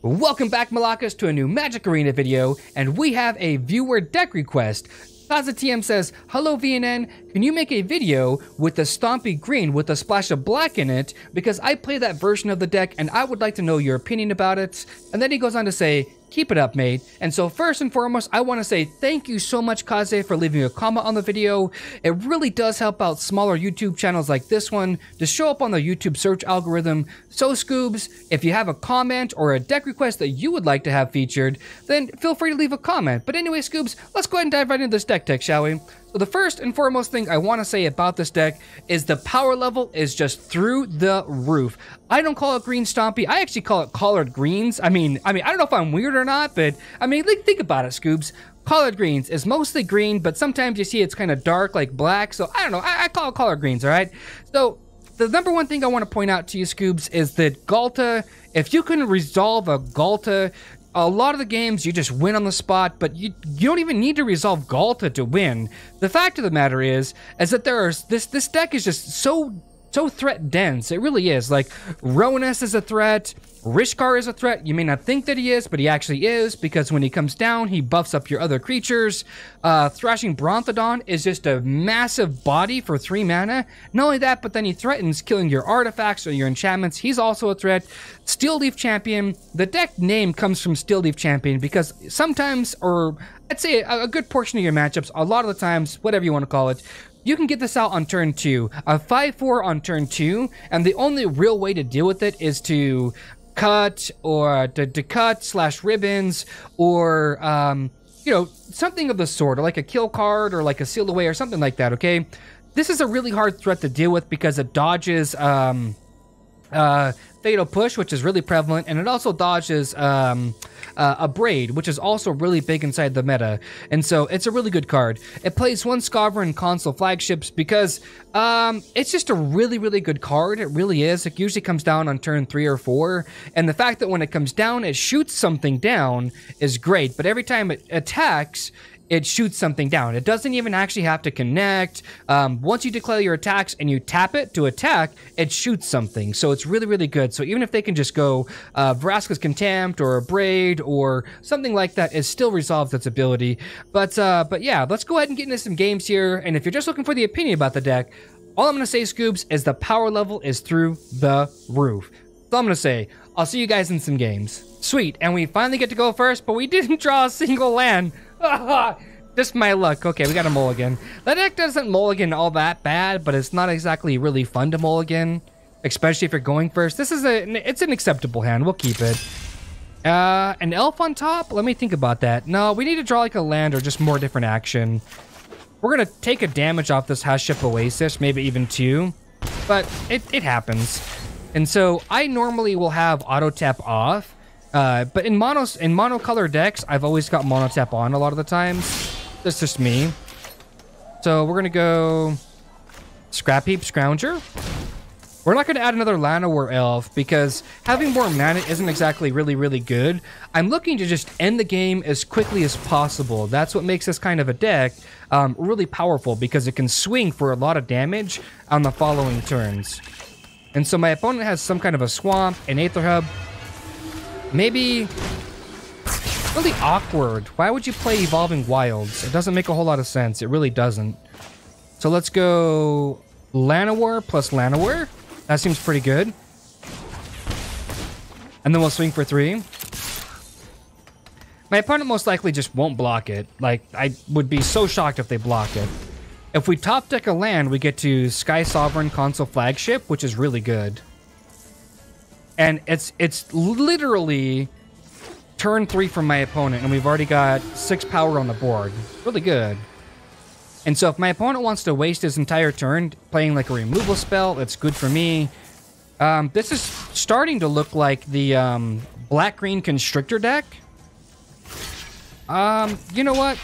Welcome back, Malakas, to a new Magic Arena video, and we have a viewer deck request. Plaza TM says, "Hello VNN, can you make a video with the Stompy green with a splash of black in it? Because I play that version of the deck and I would like to know your opinion about it." And then he goes on to say, "Keep it up, mate." And so first and foremost, I want to say thank you so much, Kaze, for leaving a comment on the video. It really does help out smaller YouTube channels like this one to show up on the YouTube search algorithm. So Scoobs, if you have a comment or a deck request that you would like to have featured, then feel free to leave a comment. But anyway, Scoobs, let's go ahead and dive right into this deck, shall we? So the first and foremost thing I want to say about this deck is the power level is just through the roof. I don't call it green Stompy. I actually call it collared greens. I mean, I don't know if I'm weird or not, but I mean, like, think about it, Scoobs. Collared greens is mostly green, but sometimes you see it's kind of dark, like black. So I don't know. I call it collared greens, all right? So the number one thing I want to point out to you, Scoobs, is that Ghalta, if you can resolve a Ghalta, a lot of the games you just win on the spot, but you don't even need to resolve Ghalta to win. The fact of the matter is that this deck is just so threat dense. It really is. Like, Rhonas is a threat. Rishkar is a threat. You may not think that he is, but he actually is, because when he comes down, he buffs up your other creatures. Thrashing Brontodon is just a massive body for 3 mana. Not only that, but then he threatens killing your artifacts or your enchantments. He's also a threat. Steely Champion. The deck name comes from Steely Champion because sometimes, or I'd say a good portion of your matchups, a lot of the times, whatever you want to call it, you can get this out on turn 2, a 5/4 on turn 2, and the only real way to deal with it is to cut or to cut slash ribbons or you know, something of the sort, or like a kill card or like a seal away or something like that. Okay, this is a really hard threat to deal with because it dodges Fatal Push, which is really prevalent, and it also dodges a Braid, which is also really big inside the meta, and so it's a really good card. It plays 1 Skysovereign Consul Flagships because it's just a really good card. It really is. It usually comes down on turn 3 or 4, and the fact that when it comes down, it shoots something down is great, but every time it attacks, it shoots something down. It doesn't even actually have to connect. Once you declare your attacks and you tap it to attack, it shoots something. So it's really good. So even if they can just go Vraska's Contempt or a Braid or something like that, it still resolves its ability. But yeah, let's go ahead and get into some games here. And if you're just looking for the opinion about the deck, all I'm going to say, Scoobs, is the power level is through the roof. So I'm going to say, I'll see you guys in some games. Sweet, and we finally get to go first, but we didn't draw a single land. Just my luck. Okay, we got a mulligan. The deck doesn't mulligan all that bad, but it's not exactly really fun to mulligan, especially if you're going first. This is it's an acceptable hand. We'll keep it. An elf on top? Let me think about that. No, we need to draw like a land or just more different action. We're gonna take a damage off this Ship Oasis, maybe even 2, but it happens. And so I normally will have auto tap off. But in monocolor decks, I've always got mono tap on a lot of the times. That's just me. So we're gonna go Scrapheap Scrounger. We're not gonna add another Llanowar Elf because having more mana isn't exactly really good. I'm looking to just end the game as quickly as possible. That's what makes this kind of a deck really powerful, because it can swing for a lot of damage on the following turns. And so my opponent has some kind of a swamp, an Aether Hub. Maybe really awkward. Why would you play Evolving Wilds? It doesn't make a whole lot of sense. It really doesn't. So let's go Llanowar plus Llanowar. That seems pretty good. And then we'll swing for 3. My opponent most likely just won't block it. Like, I would be so shocked if they block it. If we top deck a land, we get to Skysovereign Consul Flagship, which is really good. And it's literally turn 3 from my opponent, and we've already got 6 power on the board. Really good. And so if my opponent wants to waste his entire turn playing like a removal spell, it's good for me. This is starting to look like the black-green Constrictor deck. You know what?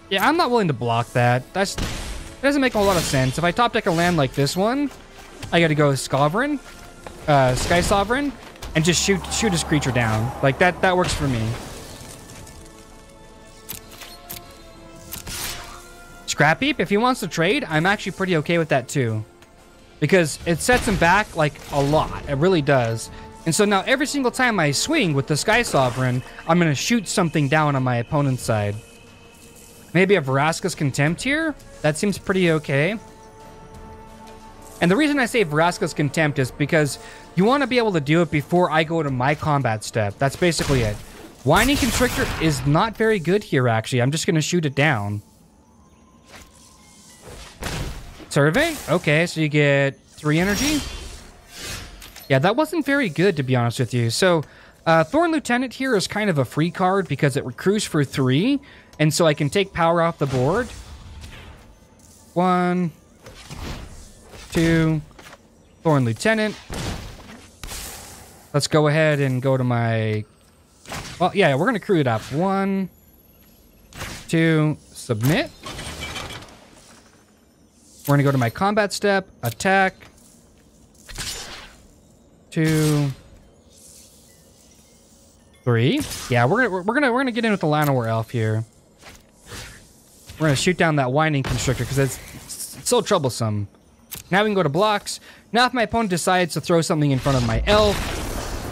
Yeah, I'm not willing to block that. That doesn't make a whole lot of sense. If I top deck a land like this one, I gotta go Skysovereign, and just shoot his creature down. Like, that works for me. Scrapheap, if he wants to trade, I'm actually pretty okay with that too. Because it sets him back, like, a lot. It really does. And so now every single time I swing with the Skysovereign, I'm going to shoot something down on my opponent's side. Maybe a Vraska's Contempt here? That seems pretty okay. And the reason I say Vraska's Contempt is because you want to be able to do it before I go to my combat step. That's basically it. Whining Constrictor is not very good here, actually. I'm just going to shoot it down. Survey? Okay, so you get 3 energy. Yeah, that wasn't very good, to be honest with you. So, Thorn Lieutenant here is kind of a free card because it recruits for 3. And so I can take power off the board. 1, 2, Thorn Lieutenant. Let's go ahead and go to my... Well, yeah, we're going to crew it up. 1, 2, submit. We're going to go to my combat step, attack. 2, 3. Yeah, we're gonna get in with the Llanowar Elf here. We're gonna shoot down that Whining Constrictor because it's so troublesome. Now we can go to blocks. Now if my opponent decides to throw something in front of my elf,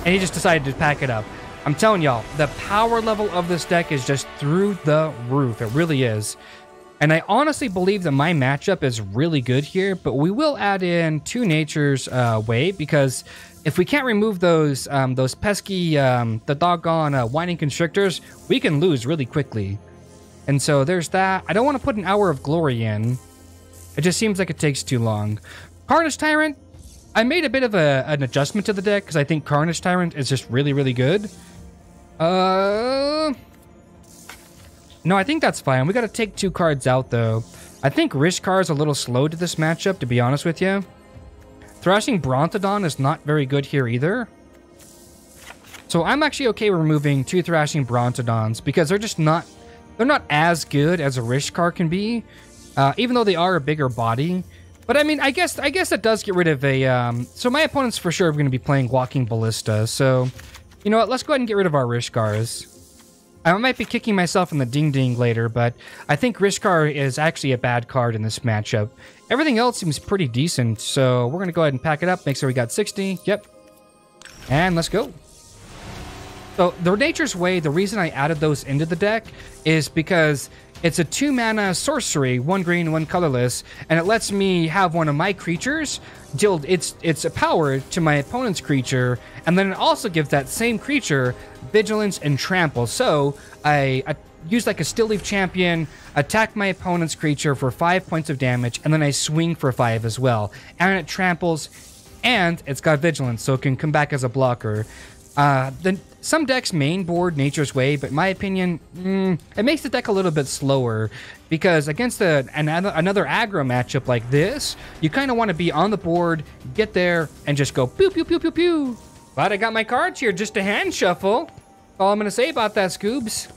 and he just decided to pack it up, I'm telling y'all, the power level of this deck is just through the roof. It really is. And I honestly believe that my matchup is really good here, but we will add in 2 Nature's Way because if we can't remove those pesky, the doggone Whining Constrictors, we can lose really quickly. And so there's that. I don't want to put an Hour of Glory in. It just seems like it takes too long. Carnage Tyrant, I made a bit of an adjustment to the deck because I think Carnage Tyrant is just really, really good. No, I think that's fine. We got to take 2 cards out, though. I think Rishkar is a little slow to this matchup, to be honest with you. Thrashing Brontodon is not very good here either. So I'm actually okay with removing 2 Thrashing Brontodons because they're just not... They're not as good as a Rishkar can be, even though they are a bigger body. But I mean, I guess that does get rid of a... so my opponent's for sure going to be playing Walking Ballista. So, you know what? Let's go ahead and get rid of our Rishkars. I might be kicking myself in the ding-ding later, but I think Rishkar is actually a bad card in this matchup. Everything else seems pretty decent, so we're going to go ahead and pack it up, make sure we got 60. Yep. And let's go. So the Nature's Way, the reason I added those into the deck is because it's a 2-mana sorcery, 1 green, 1 colorless, and it lets me have one of my creatures deal its power to my opponent's creature, and then it also gives that same creature vigilance and trample. So I use like a Steely champion, attack my opponent's creature for 5 points of damage, and then I swing for 5 as well. And it tramples, and it's got vigilance, so it can come back as a blocker. Then some decks mainboard Nature's Way, but in my opinion, it makes the deck a little bit slower because against another aggro matchup like this, you kind of want to be on the board, get there, and just go pew pew pew pew pew. Glad I got my cards here just to hand shuffle. That's all I'm gonna say about that, Scoobs.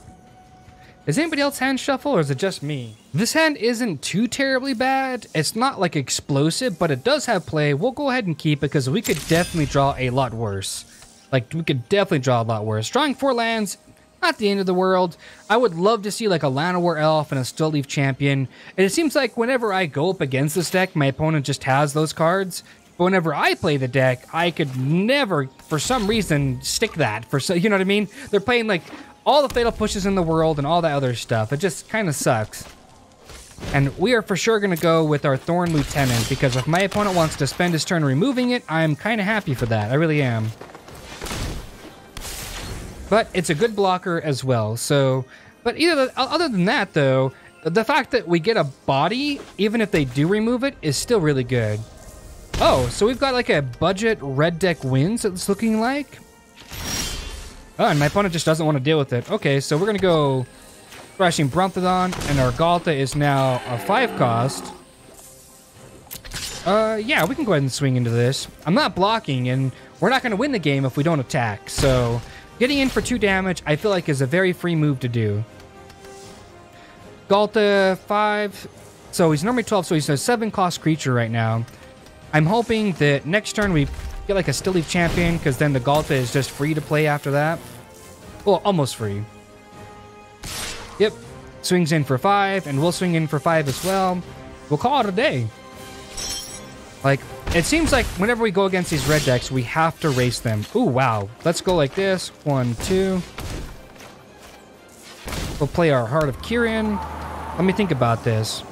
Is anybody else hand shuffle or is it just me? This hand isn't too terribly bad. It's not like explosive, but it does have play. We'll go ahead and keep it because we could definitely draw a lot worse. Like, we could definitely draw a lot worse. Drawing 4 lands, not the end of the world. I would love to see like a Llanowar Elf and a Still Leaf Champion. And it seems like whenever I go up against this deck, my opponent just has those cards. But whenever I play the deck, I could never, for some reason, stick that. You know what I mean? They're playing like all the Fatal Pushes in the world and all that other stuff. It just kind of sucks. And we are for sure going to go with our Thorn Lieutenant because if my opponent wants to spend his turn removing it, I'm kind of happy for that. I really am. But it's a good blocker as well. So, but other than that, though, the fact that we get a body, even if they do remove it, is still really good. Oh, so we've got like a budget red deck wins, it's looking like. Oh, and my opponent just doesn't want to deal with it. Okay, so we're going to go Thrashing Brontodon, and our Ghalta is now a 5 cost. Yeah, we can go ahead and swing into this. I'm not blocking, and we're not going to win the game if we don't attack, so... Getting in for 2 damage, I feel like is a very free move to do. Ghalta, 5. So he's normally 12, so he's a 7-cost creature right now. I'm hoping that next turn we get like a Still Leaf Champion, because then the Ghalta is just free to play after that. Well, almost free. Yep. Swings in for 5, and we'll swing in for 5 as well. We'll call it a day. Like, It seems like whenever we go against these red decks, we have to race them. Ooh, wow. Let's go like this. 1, 2. We'll play our Heart of Kiran. Let me think about this.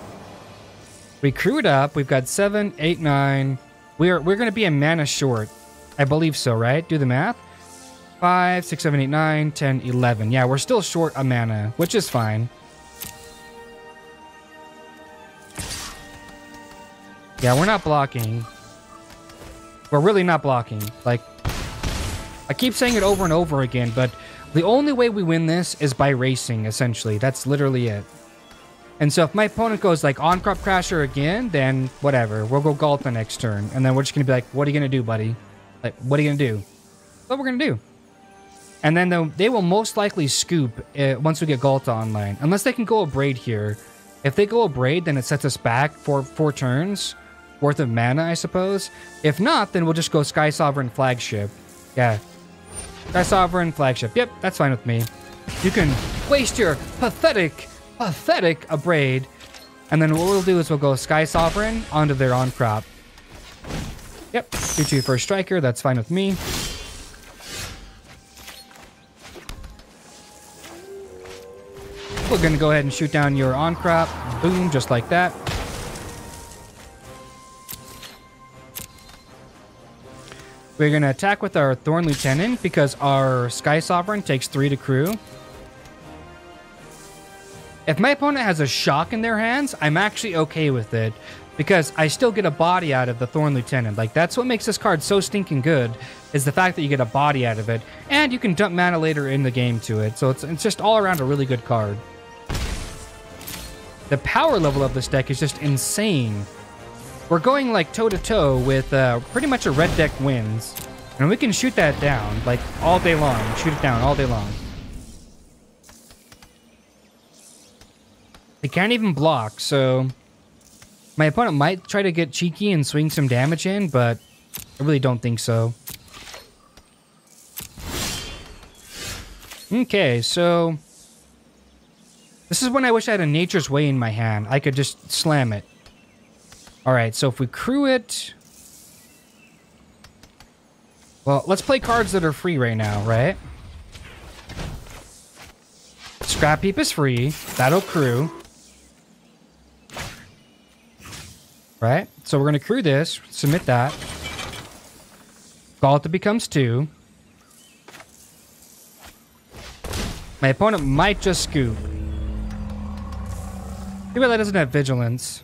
We crew it up. We've got 7, 8, 9. We're going to be a mana short. I believe so, right? Do the math. 5, 6, 7, 8, 9, 10, 11. Yeah, we're still short a mana, which is fine. Yeah, we're not blocking. We're really not blocking. Like, I keep saying it over and over again, but the only way we win this is by racing, essentially. That's literally it. And so if my opponent goes like on Crop Crasher again, then whatever. We'll go Ghalta next turn. And then we're just going to be like, what are you going to do, buddy? Like, what are you going to do? What we're going to do. And then they will most likely scoop once we get Ghalta online. Unless they can go a Braid here. If they go a Braid, then it sets us back for 4 turns worth of mana, I suppose. If not, then we'll just go Skysovereign Flagship. Yeah. Skysovereign Flagship. Yep, that's fine with me. You can waste your pathetic Abrade. And then what we'll do is we'll go Skysovereign onto their on-crop. Yep, 2/2 for a striker. That's fine with me. We're going to go ahead and shoot down your on-crop. Boom, just like that. We're going to attack with our Thorn Lieutenant because our Skysovereign takes 3 to crew. If my opponent has a shock in their hands, I'm actually okay with it because I still get a body out of the Thorn Lieutenant. Like, that's what makes this card so stinking good, is the fact that you get a body out of it, and you can dump mana later in the game to it. So it's just all around a really good card. The power level of this deck is just insane. We're going like toe-to-toe with pretty much a red deck wins. And we can shoot that down like all day long. Shoot it down all day long. They can't even block, so my opponent might try to get cheeky and swing some damage in, but I really don't think so. Okay, so this is when I wish I had a Nature's Way in my hand. I could just slam it. Alright, so if we crew it... Well, let's play cards that are free right now, right? Scrapheap is free. That'll crew. Right? So we're going to crew this. Submit that. Ghalta becomes 2. My opponent might just scoop. Maybe that doesn't have vigilance.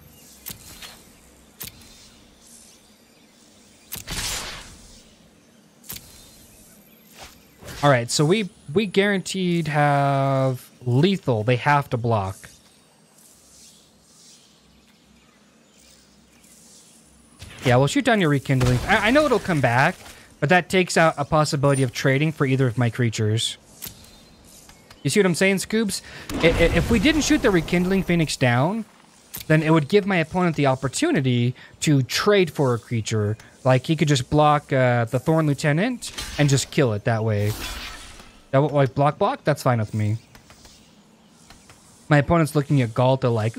Alright, so we guaranteed have lethal. They have to block. Yeah, we'll shoot down your Rekindling. I know it'll come back, but that takes out a possibility of trading for either of my creatures. You see what I'm saying, Scoobs? If we didn't shoot the Rekindling Phoenix down, then it would give my opponent the opportunity to trade for a creature. Like, he could just block the Thorn Lieutenant and just kill it that way. Like, block? That's fine with me. My opponent's looking at Ghalta like...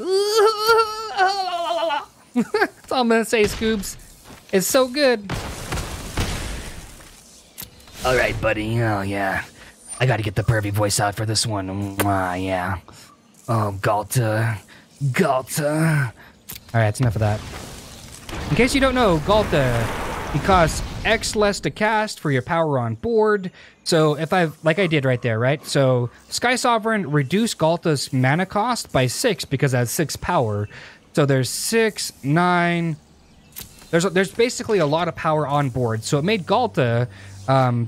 That's all I'm going to say, Scoobs. It's so good. Alright, buddy. Oh, yeah. I gotta get the pervy voice out for this one. Yeah. Oh, Ghalta. Ghalta. Alright, that's enough of that. In case you don't know, Ghalta, he costs X less to cast for your power on board. So if like I did right there, right? So Skysovereign reduced Ghalta's mana cost by 6 because it has 6 power. So there's 6, 9. There's basically a lot of power on board. So it made Ghalta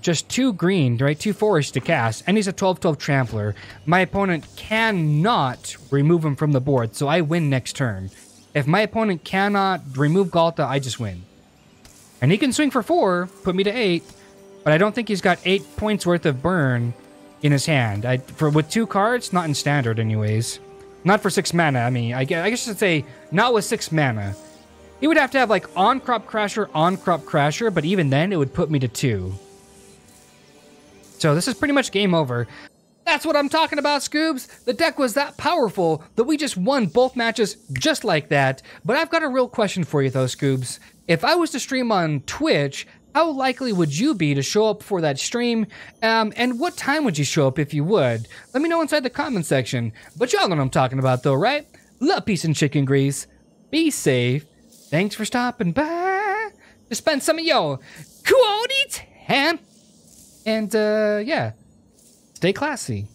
just 2 green, right? 2 forest to cast, and he's a 12/12 trampler. My opponent cannot remove him from the board, so I win next turn. If my opponent cannot remove Ghalta, I just win. And he can swing for 4, put me to 8, but I don't think he's got 8 points worth of burn in his hand. With 2 cards, not in standard anyways. Not for 6 mana, I mean, I guess I should say, not with 6 mana. He would have to have like on-crop crasher, but even then it would put me to 2. So this is pretty much game over. That's what I'm talking about, Scoobs. The deck was that powerful that we just won both matches just like that. But I've got a real question for you though, Scoobs. if I was to stream on Twitch, how likely would you be to show up for that stream? And what time would you show up if you would? Let me know inside the comment section. But y'all know what I'm talking about though, right? Love, peace, and chicken grease. Be safe. Thanks for stopping by to spend some of your quality time. And yeah, stay classy.